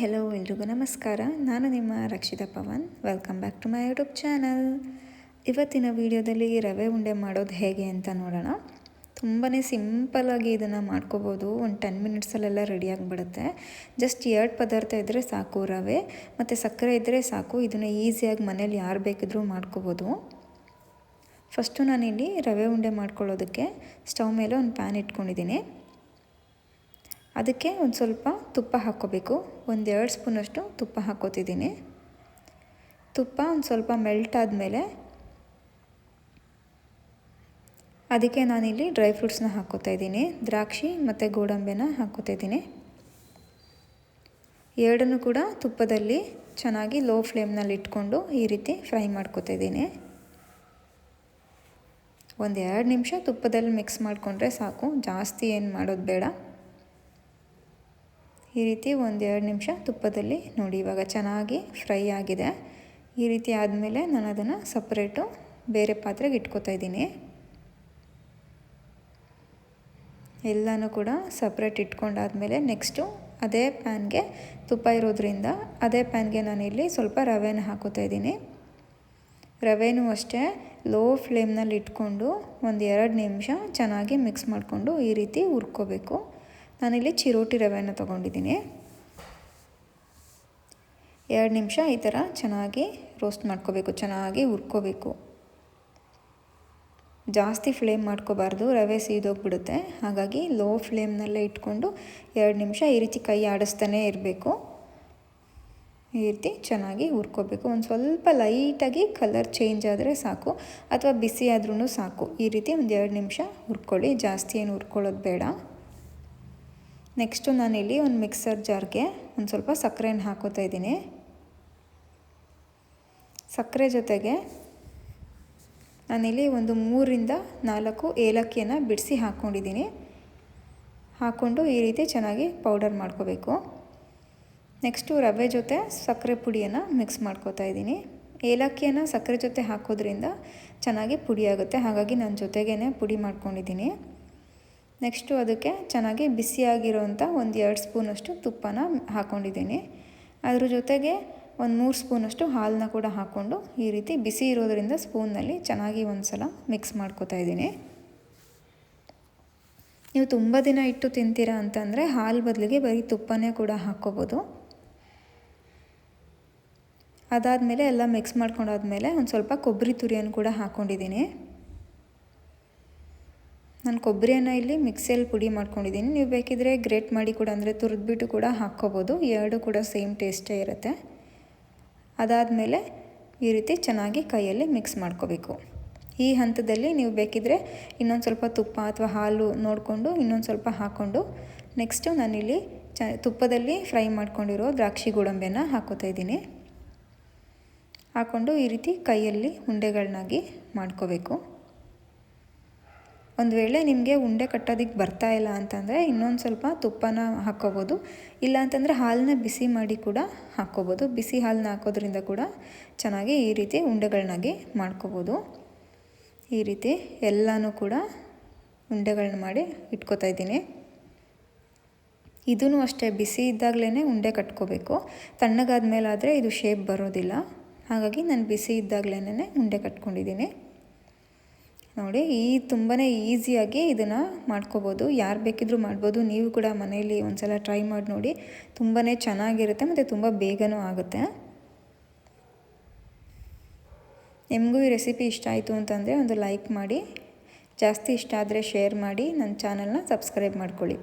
Hello ಎಲ್ರಿಗೂ ನಮಸ್ಕಾರ. ನಾನು ನಿಮ್ಮ Rakshita Pavan. Welcome back to my YouTube channel. ಇವತ್ತಿನ ವಿಡಿಯೋದಲ್ಲಿ ರವೆ ಉಂಡೆ ಮಾಡೋದು ಹೇಗೆ ಅಂತ ನೋಡೋಣ. ತುಂಬಾ ಸಿಂಪಲ್ಲಾಗಿ ಇದನ್ನು ಮಾಡ್ಕೋಬೋದು. ಒಂದು 10 ಮಿನಿಟ್ಸಲ್ಲೆಲ್ಲ ರೆಡಿಯಾಗಿಬಿಡುತ್ತೆ. ಜಸ್ಟ್ 2 ಪದಾರ್ಥ ಇದ್ದರೆ ಸಾಕು, ರವೆ ಮತ್ತು ಸಕ್ಕರೆ ಇದ್ದರೆ ಸಾಕು. ಇದನ್ನು ಈಸಿಯಾಗಿ ಮನೇಲಿ ಯಾರು ಬೇಕಿದ್ರೂ ಮಾಡ್ಕೋಬೋದು. ಫಸ್ಟು ನಾನಿಲ್ಲಿ ರವೆ ಉಂಡೆ ಮಾಡ್ಕೊಳ್ಳೋದಕ್ಕೆ ಸ್ಟವ್ ಮೇಲೆ ಒಂದು ಪ್ಯಾನ್ ಇಟ್ಕೊಂಡಿದ್ದೀನಿ. ಅದಕ್ಕೆ ಒಂದು ಸ್ವಲ್ಪ ತುಪ್ಪ ಹಾಕ್ಕೋಬೇಕು. 1-2 ಸ್ಪೂನಷ್ಟು ತುಪ್ಪ ಹಾಕ್ಕೋತಿದ್ದೀನಿ. ತುಪ್ಪ ಒಂದು ಸ್ವಲ್ಪ ಮೆಲ್ಟ್ ಆದಮೇಲೆ ಅದಕ್ಕೆ ನಾನಿಲ್ಲಿ ಡ್ರೈ ಫ್ರೂಟ್ಸ್ನ ಹಾಕ್ಕೋತಾ ಇದ್ದೀನಿ. ದ್ರಾಕ್ಷಿ ಮತ್ತು ಗೋಡಂಬಿನ ಹಾಕ್ಕೋತಾ ಇದ್ದೀನಿ. ಎರಡನ್ನೂ ಕೂಡ ತುಪ್ಪದಲ್ಲಿ ಚೆನ್ನಾಗಿ ಲೋ ಫ್ಲೇಮ್ನಲ್ಲಿ ಇಟ್ಕೊಂಡು ಈ ರೀತಿ ಫ್ರೈ ಮಾಡ್ಕೋತಾ ಇದ್ದೀನಿ. 1-2 ನಿಮಿಷ ತುಪ್ಪದಲ್ಲಿ ಮಿಕ್ಸ್ ಮಾಡಿಕೊಂಡ್ರೆ ಸಾಕು, ಜಾಸ್ತಿ ಏನು ಮಾಡೋದು ಬೇಡ. ಈ ರೀತಿ 1-2 ನಿಮಿಷ ತುಪ್ಪದಲ್ಲಿ ನೋಡಿ, ಇವಾಗ ಚೆನ್ನಾಗಿ ಫ್ರೈ ಆಗಿದೆ. ಈ ರೀತಿ ಆದಮೇಲೆ ನಾನು ಅದನ್ನು ಸಪ್ರೇಟು ಬೇರೆ ಪಾತ್ರೆಗೆ ಇಟ್ಕೋತಾ ಇದ್ದೀನಿ. ಎಲ್ಲನೂ ಕೂಡ ಸಪ್ರೇಟ್ ಇಟ್ಕೊಂಡಾದಮೇಲೆ ನೆಕ್ಸ್ಟು ಅದೇ ಪ್ಯಾನ್ಗೆ ತುಪ್ಪ ಇರೋದ್ರಿಂದ ಅದೇ ಪ್ಯಾನ್ಗೆ ನಾನಿಲ್ಲಿ ಸ್ವಲ್ಪ ರವೆನ ಹಾಕೋತಾ ಇದ್ದೀನಿ. ರವೆನೂ ಅಷ್ಟೇ ಲೋ ಫ್ಲೇಮ್ನಲ್ಲಿ ಇಟ್ಕೊಂಡು 1-2 ನಿಮಿಷ ಚೆನ್ನಾಗಿ ಮಿಕ್ಸ್ ಮಾಡಿಕೊಂಡು ಈ ರೀತಿ ಹುರ್ಕೋಬೇಕು. ನಾನಿಲ್ಲಿ ಚಿರೋಟಿ ರವೆನ ತೊಗೊಂಡಿದ್ದೀನಿ. 2 ನಿಮಿಷ ಈ ಥರ ಚೆನ್ನಾಗಿ ರೋಸ್ಟ್ ಮಾಡ್ಕೋಬೇಕು, ಚೆನ್ನಾಗಿ ಹುರ್ಕೋಬೇಕು. ಜಾಸ್ತಿ ಫ್ಲೇಮ್ ಮಾಡ್ಕೋಬಾರ್ದು, ರವೆ ಸೀದೋಗ್ಬಿಡುತ್ತೆ. ಹಾಗಾಗಿ ಲೋ ಫ್ಲೇಮ್ನಲ್ಲೇ ಇಟ್ಕೊಂಡು 2 ನಿಮಿಷ ಈ ರೀತಿ ಕೈ ಆಡಿಸ್ತಾನೇ ಇರಬೇಕು. ಈ ರೀತಿ ಚೆನ್ನಾಗಿ ಹುರ್ಕೋಬೇಕು. ಒಂದು ಸ್ವಲ್ಪ ಲೈಟಾಗಿ ಕಲರ್ ಚೇಂಜ್ ಆದರೆ ಸಾಕು, ಅಥವಾ ಬಿಸಿ ಆದ್ರೂ ಸಾಕು. ಈ ರೀತಿ 1-2 ನಿಮಿಷ ಹುರ್ಕೊಳ್ಳಿ, ಜಾಸ್ತಿ ಏನು ಹುರ್ಕೊಳ್ಳೋದು ಬೇಡ. ನೆಕ್ಸ್ಟು ನಾನಿಲ್ಲಿ ಒಂದು ಮಿಕ್ಸರ್ ಜಾರ್ಗೆ ಒಂದು ಸ್ವಲ್ಪ ಸಕ್ಕರೆನ ಹಾಕೋತಾ ಇದ್ದೀನಿ. ಸಕ್ಕರೆ ಜೊತೆಗೆ ನಾನಿಲ್ಲಿ ಒಂದು 3-4 ಏಲಕ್ಕಿಯನ್ನು ಬಿಡಿಸಿ ಹಾಕ್ಕೊಂಡಿದ್ದೀನಿ. ಹಾಕ್ಕೊಂಡು ಈ ರೀತಿ ಚೆನ್ನಾಗಿ ಪೌಡರ್ ಮಾಡ್ಕೋಬೇಕು. ನೆಕ್ಸ್ಟು ರವೆ ಜೊತೆ ಸಕ್ಕರೆ ಪುಡಿಯನ್ನು ಮಿಕ್ಸ್ ಮಾಡ್ಕೋತಾ ಇದ್ದೀನಿ. ಏಲಕ್ಕಿಯನ್ನು ಸಕ್ಕರೆ ಜೊತೆ ಹಾಕೋದ್ರಿಂದ ಚೆನ್ನಾಗಿ ಪುಡಿ ಆಗುತ್ತೆ, ಹಾಗಾಗಿ ನಾನು ಜೊತೆಗೇ ಪುಡಿ ಮಾಡ್ಕೊಂಡಿದ್ದೀನಿ. ನೆಕ್ಸ್ಟು ಅದಕ್ಕೆ ಚೆನ್ನಾಗಿ ಬಿಸಿಯಾಗಿರೋಂಥ 1-2 ಸ್ಪೂನಷ್ಟು ತುಪ್ಪನ ಹಾಕ್ಕೊಂಡಿದ್ದೀನಿ. ಅದ್ರ ಜೊತೆಗೆ ಒಂದು 3 ಸ್ಪೂನಷ್ಟು ಹಾಲನ್ನ ಕೂಡ ಹಾಕ್ಕೊಂಡು ಈ ರೀತಿ ಬಿಸಿ ಇರೋದರಿಂದ ಸ್ಪೂನ್ನಲ್ಲಿ ಚೆನ್ನಾಗಿ ಒಂದು ಸಲ ಮಿಕ್ಸ್ ಮಾಡ್ಕೋತಾ ಇದ್ದೀನಿ. ನೀವು ತುಂಬ ದಿನ ಇಟ್ಟು ತಿಂತೀರಾ ಅಂತಂದರೆ ಹಾಲು ಬದಲಿಗೆ ಬರೀ ತುಪ್ಪನೇ ಕೂಡ ಹಾಕ್ಕೋಬೋದು. ಅದಾದಮೇಲೆ ಎಲ್ಲ ಮಿಕ್ಸ್ ಮಾಡ್ಕೊಂಡಾದ್ಮೇಲೆ ಒಂದು ಸ್ವಲ್ಪ ಕೊಬ್ಬರಿ ತುರಿಯನ್ನು ಕೂಡ ಹಾಕ್ಕೊಂಡಿದ್ದೀನಿ. ನಾನು ಕೊಬ್ಬರಿಯನ್ನು ಇಲ್ಲಿ ಮಿಕ್ಸಿಯಲ್ಲಿ ಪುಡಿ ಮಾಡ್ಕೊಂಡಿದ್ದೀನಿ. ನೀವು ಬೇಕಿದ್ರೆ ಗ್ರೇಟ್ ಮಾಡಿ ಕೂಡ, ಅಂದರೆ ತುರಿದ್ಬಿಟ್ಟು ಕೂಡ ಹಾಕ್ಕೋಬೋದು. ಎರಡು ಕೂಡ ಸೇಮ್ ಟೇಸ್ಟೇ ಇರುತ್ತೆ. ಅದಾದಮೇಲೆ ಈ ರೀತಿ ಚೆನ್ನಾಗಿ ಕೈಯಲ್ಲಿ ಮಿಕ್ಸ್ ಮಾಡ್ಕೋಬೇಕು. ಈ ಹಂತದಲ್ಲಿ ನೀವು ಬೇಕಿದ್ರೆ ಇನ್ನೊಂದು ಸ್ವಲ್ಪ ತುಪ್ಪ ಅಥವಾ ಹಾಲು ನೋಡಿಕೊಂಡು ಇನ್ನೊಂದು ಸ್ವಲ್ಪ ಹಾಕ್ಕೊಂಡು ನೆಕ್ಸ್ಟು ನಾನಿಲ್ಲಿ ತುಪ್ಪದಲ್ಲಿ ಫ್ರೈ ಮಾಡ್ಕೊಂಡಿರೋ ದ್ರಾಕ್ಷಿ ಗೋಡಂಬಿಯನ್ನು ಹಾಕ್ಕೋತಾ ಇದ್ದೀನಿ. ಹಾಕ್ಕೊಂಡು ಈ ರೀತಿ ಕೈಯಲ್ಲಿ ಉಂಡೆಗಳನ್ನಾಗಿ ಮಾಡ್ಕೋಬೇಕು. ಒಂದು ವೇಳೆ ನಿಮಗೆ ಉಂಡೆ ಕಟ್ಟೋದಕ್ಕೆ ಬರ್ತಾ ಇಲ್ಲ ಅಂತಂದರೆ ಇನ್ನೊಂದು ಸ್ವಲ್ಪ ತುಪ್ಪನ ಹಾಕ್ಕೋಬೋದು. ಇಲ್ಲ ಅಂತಂದರೆ ಹಾಲನ್ನ ಬಿಸಿ ಮಾಡಿ ಕೂಡ ಹಾಕ್ಕೋಬೋದು. ಬಿಸಿ ಹಾಲನ್ನ ಹಾಕೋದ್ರಿಂದ ಕೂಡ ಚೆನ್ನಾಗಿ ಈ ರೀತಿ ಉಂಡೆಗಳನ್ನಾಗಿ ಮಾಡ್ಕೋಬೋದು. ಈ ರೀತಿ ಎಲ್ಲನೂ ಕೂಡ ಉಂಡೆಗಳನ್ನ ಮಾಡಿ ಇಟ್ಕೋತಾ ಇದ್ದೀನಿ. ಇದೂ ಅಷ್ಟೇ ಬಿಸಿ ಇದ್ದಾಗಲೇ ಉಂಡೆ ಕಟ್ಕೋಬೇಕು. ತಣ್ಣಗಾದ್ಮೇಲಾದರೆ ಇದು ಶೇಪ್ ಬರೋದಿಲ್ಲ. ಹಾಗಾಗಿ ನಾನು ಬಿಸಿ ಇದ್ದಾಗಲೇ ಉಂಡೆ ಕಟ್ಕೊಂಡಿದ್ದೀನಿ. ನೋಡಿ, ತುಂಬಾ ಈಸಿಯಾಗಿ ಇದನ್ನು ಮಾಡ್ಕೋಬೋದು. ಯಾರು ಬೇಕಿದ್ರೂ ಮಾಡ್ಬೋದು. ನೀವು ಕೂಡ ಮನೆಯಲ್ಲಿ ಒಂದು ಸಲ ಟ್ರೈ ಮಾಡಿ ನೋಡಿ. ತುಂಬಾ ಚೆನ್ನಾಗಿರುತ್ತೆ ಮತ್ತು ತುಂಬ ಬೇಗನೂ ಆಗುತ್ತೆ. ನಿಮಗೂ ಈ ರೆಸಿಪಿ ಇಷ್ಟ ಆಯಿತು ಅಂತಂದರೆ ಒಂದು ಲೈಕ್ ಮಾಡಿ, ಜಾಸ್ತಿ ಇಷ್ಟ ಆದರೆ ಶೇರ್ ಮಾಡಿ, ನನ್ನ ಚಾನಲ್ನ ಸಬ್ಸ್ಕ್ರೈಬ್ ಮಾಡ್ಕೊಳ್ಳಿ.